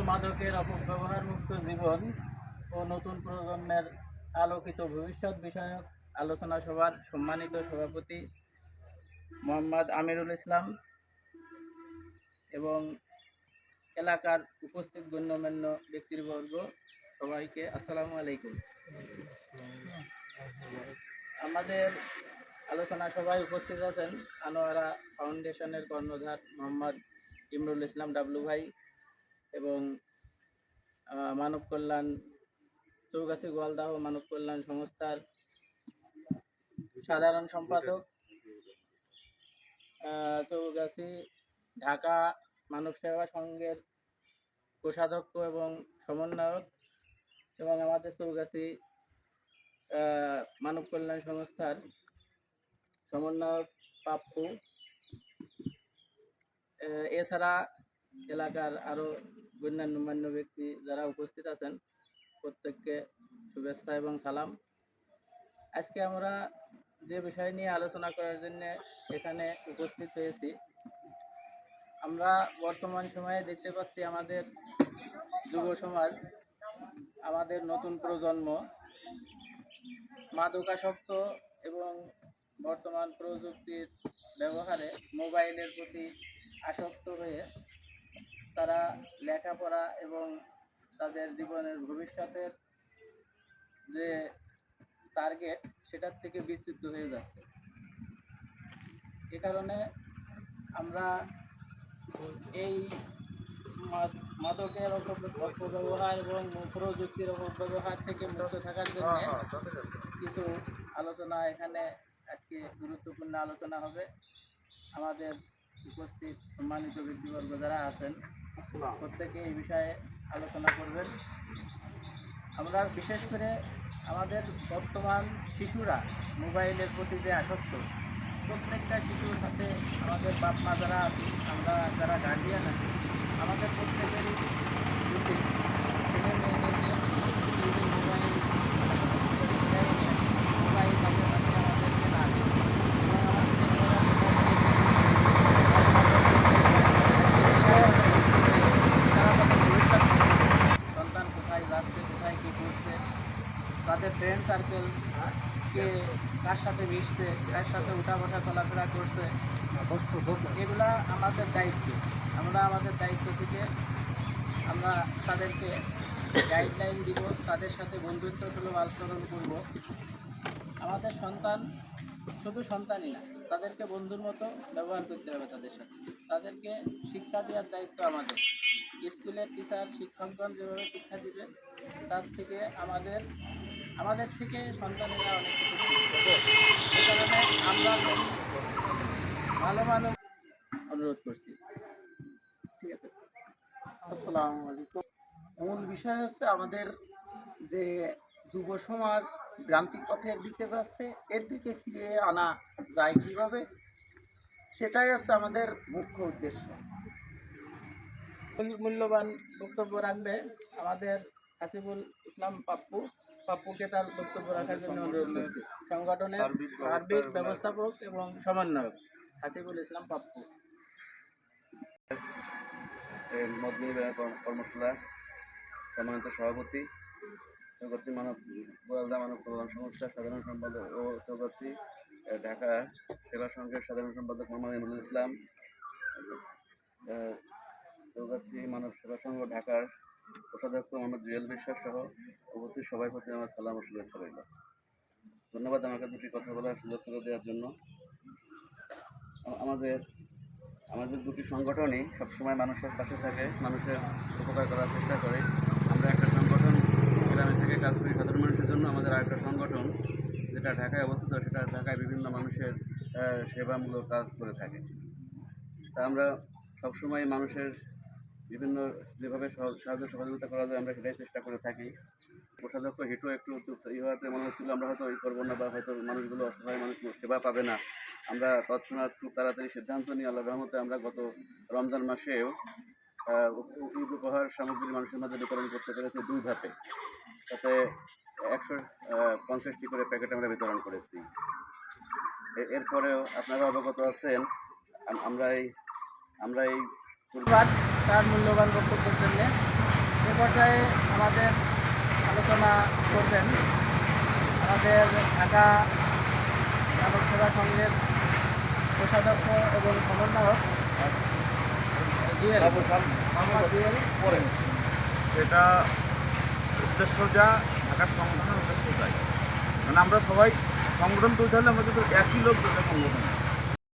মাদকের অপব্যবহার মুক্ত জীবন ও নতুন প্রজন্মের আলোকিত ভবিষ্যৎ বিষয়ক আলোচনা সভার সম্মানিত সভাপতি মোহাম্মদ আমিরুল ইসলাম এবং এলাকার উপস্থিত গণ্যমান্য ব্যক্তিবর্গ সবাইকে আসসালামু আলাইকুম। আমাদের আলোচনা সভায় উপস্থিত আছেন আনোয়ারা ফাউন্ডেশনের কর্ণধার মোহাম্মদ ইমরুল ইসলাম ডাবলু ভাই এবং মানব কল্যাণ চৌগাছি গোয়ালদাহ মানব কল্যাণ সংস্থার সাধারণ সম্পাদক, চৌগাছি ঢাকা মানব সেবা সংঘের কোষাধ্যক্ষ এবং সমন্বয়ক এবং আমাদের চৌগাছি মানব কল্যাণ সংস্থার সমন্বয়ক পাপ্পু, এছাড়া এলাকার আরও গণ্যমান্য ব্যক্তি যারা উপস্থিত আছেন প্রত্যেককে শুভেচ্ছা এবং সালাম। আজকে আমরা যে বিষয় নিয়ে আলোচনা করার জন্য এখানে উপস্থিত হয়েছি, আমরা বর্তমান সময়ে দেখতে পাচ্ছি আমাদের যুব সমাজ, আমাদের নতুন প্রজন্ম মাদকাসক্ত এবং বর্তমান প্রযুক্তির ব্যবহারে মোবাইলের প্রতি আসক্ত হয়ে তারা লেখাপড়া এবং তাদের জীবনের ভবিষ্যতের যে টার্গেট সেটার থেকে বিচ্যুত হয়ে যাচ্ছে। এ কারণে আমরা এই মাদকের অপব্যবহার এবং প্রযুক্তির অপব্যবহার থেকে মুক্ত থাকার জন্য কিছু আলোচনা এখানে আজকে গুরুত্বপূর্ণ আলোচনা হবে। আমাদের উপস্থিত সম্মানিত ব্যক্তিবর্গ যারা আছেন প্রত্যেকে এই বিষয়ে আলোচনা করবেন। আমরা বিশেষ করে আমাদের বর্তমান শিশুরা মোবাইলের প্রতি যে আসক্ত, প্রত্যেকটা শিশুর হাতে আমাদের বাপ মা যারা আছি, আমরা যারা গার্ডিয়ান আছি, আমাদের প্রত্যেকেরই উচিত ছেলে মেয়েদেরকে মোবাইল তাদের কাছে আমাদেরকে না দিই সন্তান কোথায় যাচ্ছে, কোথায় কী করছে, তাদের ফ্রেন্ড সার্কেল কে কার সাথে মিশছে, কার সাথে উঠা বসা চলাফেরা করছে, এগুলা আমাদের দায়িত্ব। আমরা আমাদের দায়িত্ব থেকে আমরা তাদেরকে গাইডলাইন দিব, তাদের সাথে বন্ধুত্বসুলভ আচরণ করব। আমাদের সন্তান শুধু সন্তানই না, তাদেরকে বন্ধুর মতো ব্যবহার করতে হবে তাদের সাথে। তাদেরকে শিক্ষা দেওয়ার দায়িত্ব আমাদের। স্কুলের টিচার শিক্ষকগণ যেভাবে শিক্ষা দিবে, তার থেকে আমাদের থেকে সন্তানেরা অনেক কিছু শিখবে। এই কারণে আমরা ভালো মানুষ অনুরোধ করছি। ঠিক আছে, আসসালামু আলাইকুম। মূল বিষয় হচ্ছে আমাদের যে যুব সমাজ ভ্রান্তিক পথের দিকে যাচ্ছে, এর দিকে ফিরিয়ে আনা যায় কীভাবে, সেটাই হচ্ছে আমাদের মুখ্য উদ্দেশ্য। মূল্যবান বক্তব্য রাখবে আমাদের হাসিবুল ইসলাম পাপ্পুকে তার বক্তব্য রাখার জন্য অনুরোধ করছি। সংগঠনের সার্বিক ব্যবস্থাপক এবং সমন্বয়ক হাসিবুল ইসলাম পাপ্পু। কর্মশালা সম্মানিত সভাপতি, চৌগাছি গোয়ালদা মানব কল্যাণ সংস্থার সাধারণ সম্পাদক ও চৌগাছি ঢাকা সেবা সংঘের সাধারণ সম্পাদক মোহাম্মদ ইমরুল ইসলাম, চৌগাছি মানব সেবা সংঘ ঢাকার কোষাধ্যক্ষ মোহাম্মদ জুয়েল বিশ্বাস সহ উপস্থিত সবাই প্রতি আমার সালাম ও শুভেচ্ছা রইল। ধন্যবাদ আমাকে দুটি কথা বলার সুযোগ করে দেওয়ার জন্য। আমাদের দুটি সংগঠনই সবসময় মানুষের পাশে থাকে, মানুষের উপকার করার চেষ্টা করে। আমরা একটা সংগঠন গ্রামে থেকে কাজ করি সাধারণ মানুষের জন্য, আমাদের আরেকটা সংগঠন যেটা ঢাকায় অবস্থিত, সেটা ঢাকায় বিভিন্ন মানুষের সেবামূলক কাজ করে থাকে। তা আমরা সবসময় মানুষের বিভিন্ন যেভাবে সাহায্য সহযোগিতা করা যায় আমরা সেটাই চেষ্টা করে থাকি। কোষাধ্যক্ষ হিটু একটু এইভাবে মনে হচ্ছিল আমরা হয়তো এই করবো না, বা হয়তো মানুষগুলো অসহায় মানুষ সেবা পাবে না। আমরা তৎক্ষণাৎ খুব তাড়াতাড়ি সিদ্ধান্ত নিয়ে আল্লাহর রহমতে আমরা গত রমজান মাসেও ঈদ উপহার সামগ্রী মানুষের মধ্যে বিতরণ করতে পেরেছি 2 ধাপে। তাতে 150টি করে প্যাকেট আমরা বিতরণ করেছি। এরপরেও আপনারা অবগত আছেন আমরা এই ধন্যবাদ তার মূল্যবান বক্তব্যের জন্য। এ পর্যায়ে আমাদের আলোচনা করবেন আমাদের ঢাকা মানব সেবা সংঘের কোষাধ্যক্ষ এবং সমন্বয়ক জুয়েল মোহাম্মদ জুয়েল। সেটা উদ্দেশ্য যা ঢাকার সংগঠনের উদ্দেশ্য তাই, মানে আমরা সবাই সংগঠন তৈরি হলে আমরা কিন্তু একই লোক দুটো সংগঠন।